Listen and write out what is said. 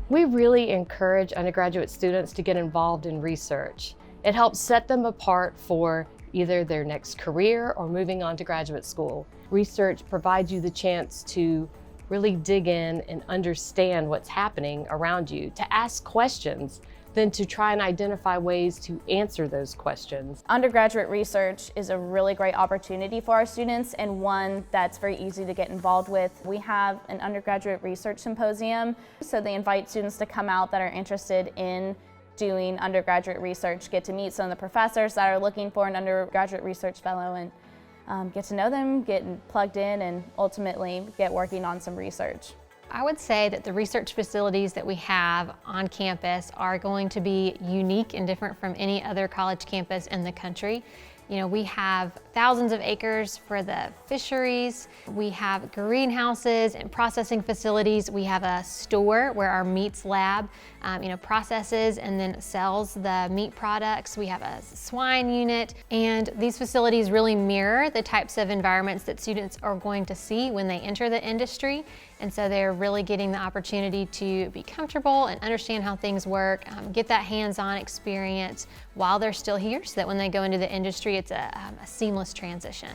We really encourage undergraduate students to get involved in research. It helps set them apart for either their next career or moving on to graduate school. Research provides you the chance to really dig in and understand what's happening around you, to ask questions, then to try and identify ways to answer those questions. Undergraduate research is a really great opportunity for our students and one that's very easy to get involved with. We have an undergraduate research symposium, so they invite students to come out that are interested in doing undergraduate research, get to meet some of the professors that are looking for an undergraduate research fellow and get to know them, get plugged in, and ultimately get working on some research. I would say that the research facilities that we have on campus are going to be unique and different from any other college campus in the country. You know, we have thousands of acres for the fisheries. We have greenhouses and processing facilities. We have a store where our meats lab, processes and then sells the meat products. We have a swine unit, and these facilities really mirror the types of environments that students are going to see when they enter the industry. And so they're really getting the opportunity to be comfortable and understand how things work, get that hands-on experience while they're still here so that when they go into the industry, it's a seamless transition.